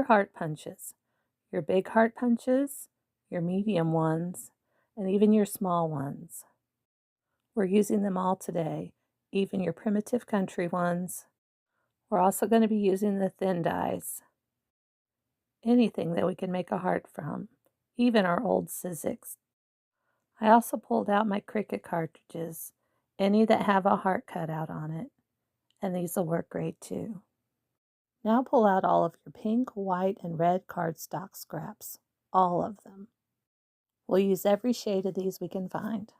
your heart punches, your big heart punches, your medium ones, and even your small ones. We're using them all today, even your primitive country ones. We're also going to be using the thin dies. Anything that we can make a heart from, even our old Sizzix. I also pulled out my Cricut cartridges, any that have a heart cut out on it, and these will work great too. Now pull out all of your pink, white, and red cardstock scraps, all of them. We'll use every shade of these we can find.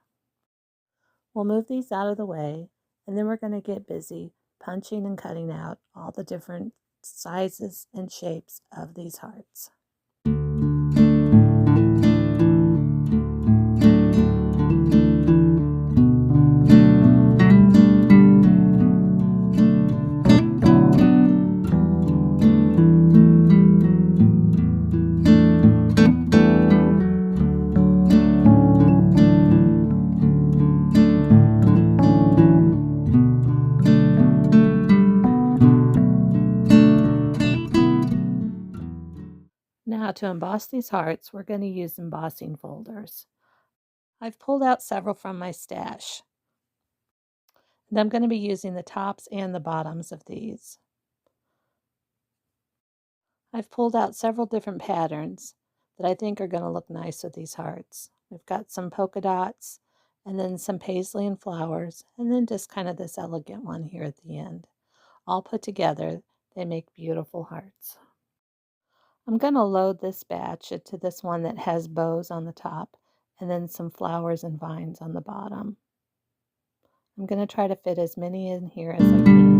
We'll move these out of the way, and then we're going to get busy punching and cutting out all the different sizes and shapes of these hearts. Now to emboss these hearts, we're going to use embossing folders. I've pulled out several from my stash. And I'm going to be using the tops and the bottoms of these. I've pulled out several different patterns that I think are going to look nice with these hearts. We've got some polka dots, and then some paisley and flowers, and then just kind of this elegant one here at the end. All put together, they make beautiful hearts. I'm going to load this batch into this one that has bows on the top and then some flowers and vines on the bottom. I'm going to try to fit as many in here as I can.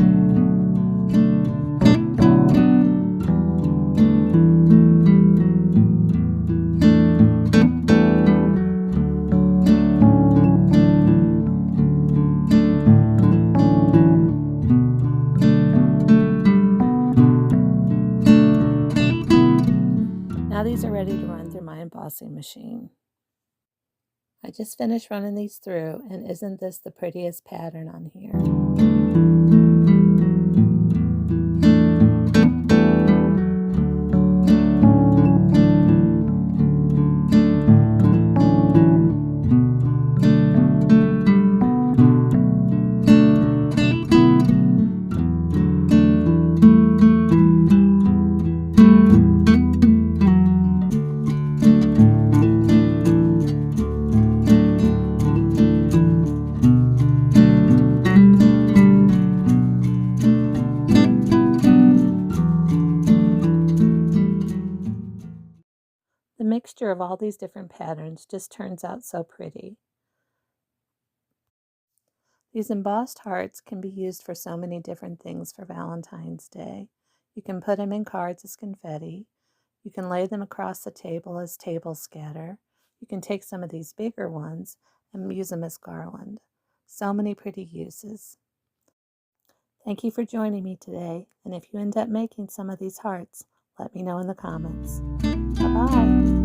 Now these are ready to run through my embossing machine. I just finished running these through, and isn't this the prettiest pattern on here? The mixture of all these different patterns just turns out so pretty. These embossed hearts can be used for so many different things for Valentine's Day. You can put them in cards as confetti. You can lay them across the table as table scatter. You can take some of these bigger ones and use them as garland. So many pretty uses. Thank you for joining me today, and if you end up making some of these hearts, let me know in the comments. Bye-bye.